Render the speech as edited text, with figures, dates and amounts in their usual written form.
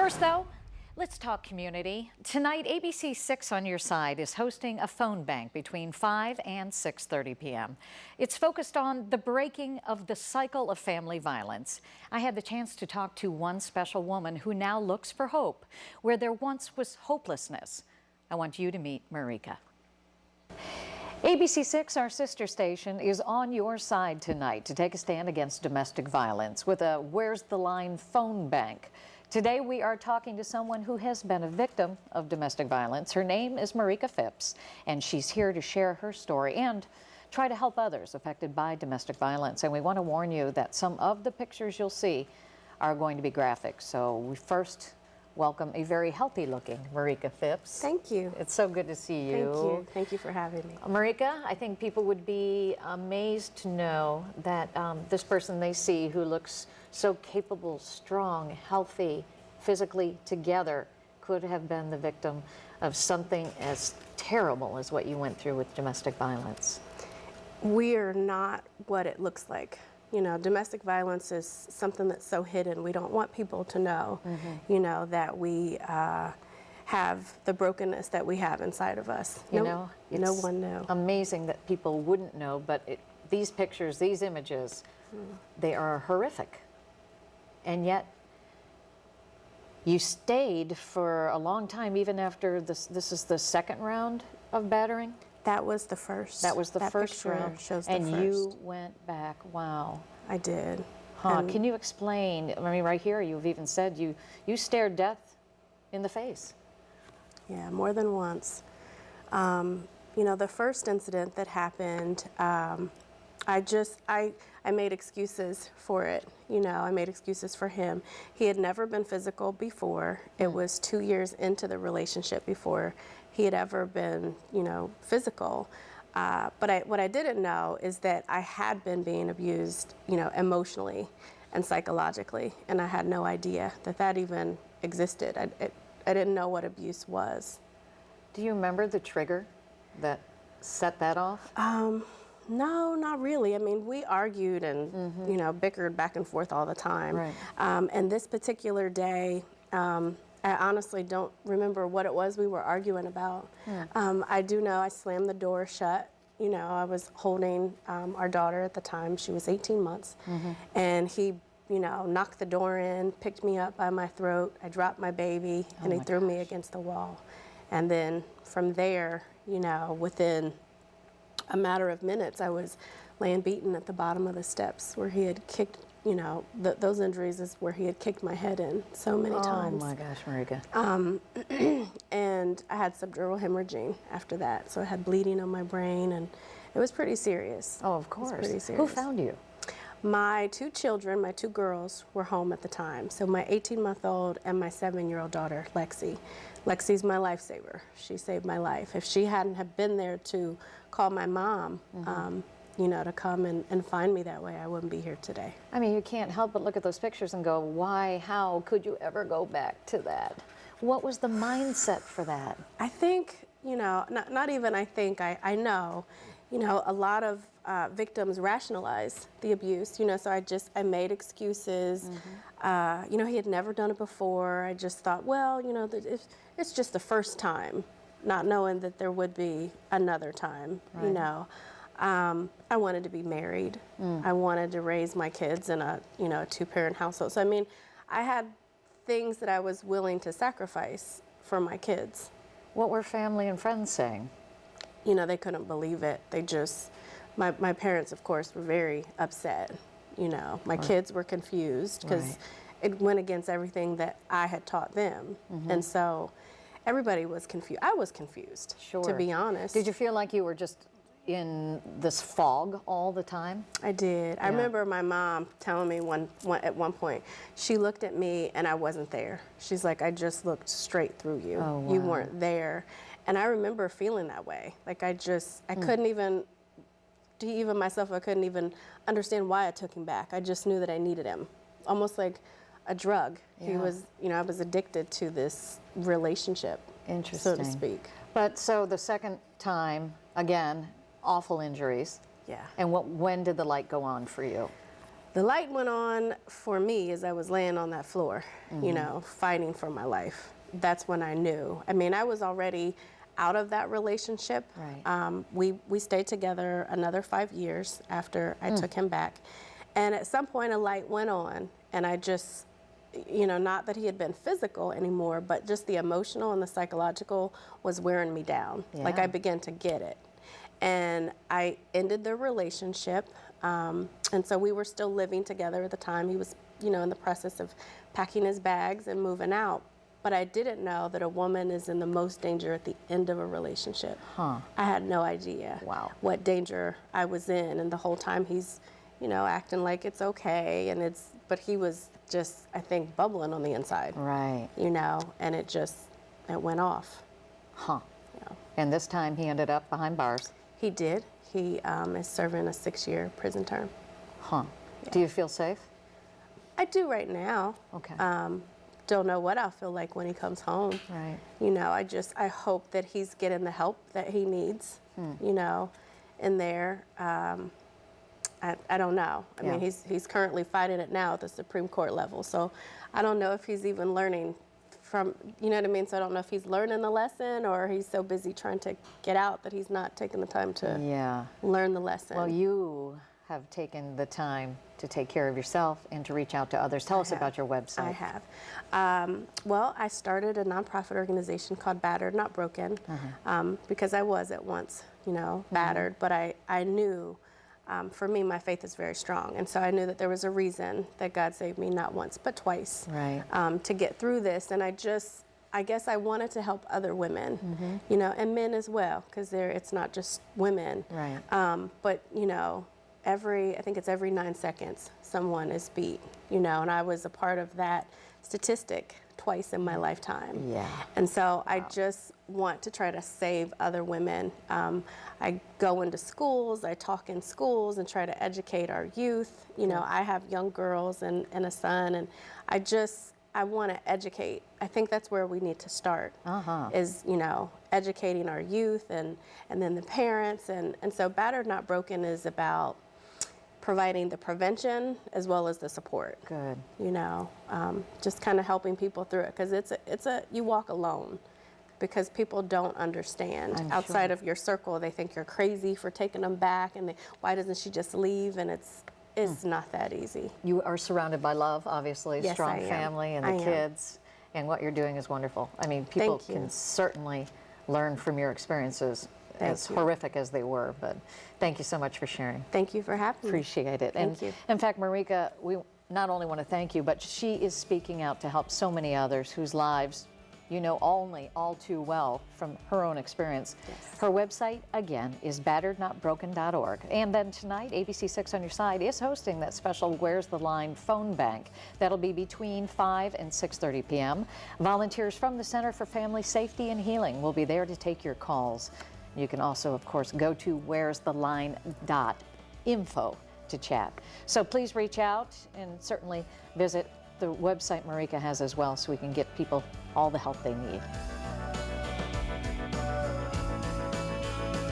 First, though, let's talk community. Tonight, ABC 6 on your side is hosting a phone bank between 5 and 6:30 p.m. It's focused on the breaking of the cycle of family violence. I had the chance to talk to one special woman who now looks for hope where there once was hopelessness. I want you to meet Marika. ABC 6, our sister station, is on your side tonight to take a stand against domestic violence with a Where's the Line phone bank. Today we are talking to someone who has been a victim of domestic violence. Her name is Marika Phipps, and she's here to share her story and try to help others affected by domestic violence. And we want to warn you that some of the pictures you'll see are going to be graphic. So we first welcome a very healthy-looking Marika Phipps. Thank you. It's so good to see you. Thank you. Thank you for having me. Marika, I think people would be amazed to know that this person they see who looks so capable, strong, healthy, physically together could have been the victim of something as terrible as what you went through with domestic violence. We are not what it looks like. You know, domestic violence is something that's so hidden. We don't want people to know, you know, that we have the brokenness that we have inside of us. No one knew. Amazing that people wouldn't know, but these pictures, these images, they are horrific. And yet, you stayed for a long time, even after this is the second round of battering? That was the first. That was the first round. Shows the and first. You went back. Wow. I did. Huh. Can you explain? I mean, right here, you've even said you stared death in the face. Yeah, more than once. You know, the first incident that happened, I made excuses for it. You know, I made excuses for him. He had never been physical before. It was 2 years into the relationship before he had ever been, you know, physical. But what I didn't know is that I had been being abused, you know, emotionally and psychologically, and I had no idea that that even existed. I didn't know what abuse was. Do you remember the trigger that set that off? No, not really. I mean, we argued and, you know, bickered back and forth all the time. Right. And this particular day, I honestly don't remember what it was we were arguing about. I do know I slammed the door shut. You know, I was holding our daughter at the time. She was 18 months. And he, you know, knocked the door in, picked me up by my throat. I dropped my baby, and he threw me against the wall. And then from there, you know, within a matter of minutes, I was laying beaten at the bottom of the steps where he had kicked, you know, those injuries is where he had kicked my head in so many times. Oh my gosh, Marika. And I had subdural hemorrhaging after that. So I had bleeding on my brain, and it was pretty serious. Oh, of course. It was pretty serious. Who found you? My two children, my two girls, were home at the time. So my 18-month-old and my 7-year-old daughter, Lexi. Lexi's my lifesaver. She saved my life. If she hadn't have been there to call my mom, you know, to come and find me that way, I wouldn't be here today. I mean, you can't help but look at those pictures and go, why, how could you ever go back to that? What was the mindset for that? I think, you know, not even I think, I know, you know, a lot of victims rationalize the abuse, you know, so I made excuses. You know, he had never done it before. I just thought, well, you know, it's just the first time, not knowing that there would be another time, you know. I wanted to be married. I wanted to raise my kids in a, you know, a two-parent household. So, I mean, I had things that I was willing to sacrifice for my kids. What were family and friends saying? You know, they couldn't believe it. They just, my parents, of course, were very upset. You know, my kids were confused because it went against everything that I had taught them. And so everybody was confused. I was confused, to be honest. Did you feel like you were just in this fog all the time? I did. I remember my mom telling me at one point, she looked at me and I wasn't there. She's like, I just looked straight through you. Oh, wow. You weren't there. And I remember feeling that way. Like I couldn't even, myself, I couldn't even understand why I took him back. I just knew that I needed him. Almost like a drug. He was, you know, I was addicted to this relationship, so to speak. But so the second time, again, awful injuries. Yeah. And when did the light go on for you? The light went on for me as I was laying on that floor, you know, fighting for my life. That's when I knew. I mean, I was already out of that relationship. Right. We stayed together another 5 years after I took him back. And at some point a light went on, and I just, you know, not that he had been physical anymore, but just the emotional and the psychological was wearing me down. Like Yeah. I began to get it. And I ended the relationship. And so we were still living together at the time. He was, you know, in the process of packing his bags and moving out. But I didn't know that a woman is in the most danger at the end of a relationship. Huh. I had no idea Wow. what danger I was in. And the whole time he's, you know, acting like it's okay. But he was just, I think, bubbling on the inside. Right. You know, and it went off. Huh. Yeah. And this time he ended up behind bars. He did. He is serving a 6-year prison term. Huh. Do you feel safe? I do right now. Okay. Don't know what I'll feel like when he comes home. Right. You know, I hope that he's getting the help that he needs, you know, in there. I don't know. I mean, he's currently fighting it now at the Supreme Court level. So I don't know if he's even learning from, you know what I mean? So I don't know if he's learning the lesson or he's so busy trying to get out that he's not taking the time to learn the lesson. Well, you have taken the time to take care of yourself and to reach out to others. Tell us about your website. I have. Well, I started a nonprofit organization called Battered, Not Broken, because I was at once, you know, battered, but I knew, for me, my faith is very strong. And so I knew that there was a reason that God saved me not once, but twice, Right. To get through this. And I guess I wanted to help other women, you know, and men as well, because it's not just women. Right. But, you know, I think it's every 9 seconds someone is beat, you know, and I was a part of that statistic twice in my lifetime. Yeah. And so I just want to try to save other women. I go into schools, I talk in schools and try to educate our youth. You know, I have young girls and a son, and I want to educate. I think that's where we need to start, is, you know, educating our youth and then the parents. And so Battered Not Broken is about providing the prevention as well as the support. Good. You know, just kind of helping people through it, because you walk alone, because people don't understand. I'm Outside sure. of your circle, they think you're crazy for taking them back, and why doesn't she just leave? And it's not that easy. You are surrounded by love, obviously, Yes, strong I am. family and I the am. kids, and what you're doing is wonderful. I mean, people Thank you. can certainly learn from your experiences, as you. horrific as they were, but thank you so much for sharing. Thank you for having me. Appreciate it. Thank And you. in fact, Marika, we not only want to thank you, but she is speaking out to help so many others whose lives you know only all too well from her own experience. Yes. Her website, again, is batterednotbroken.org. And then tonight, ABC 6 on Your Side is hosting that special Where's the Line phone bank. That'll be between 5 and 6:30 p.m. Volunteers from the Center for Family Safety and Healing will be there to take your calls. You can also, of course, go to where'stheline.info to chat. So please reach out and certainly visit the website Marika has as well, so we can get people all the help they need.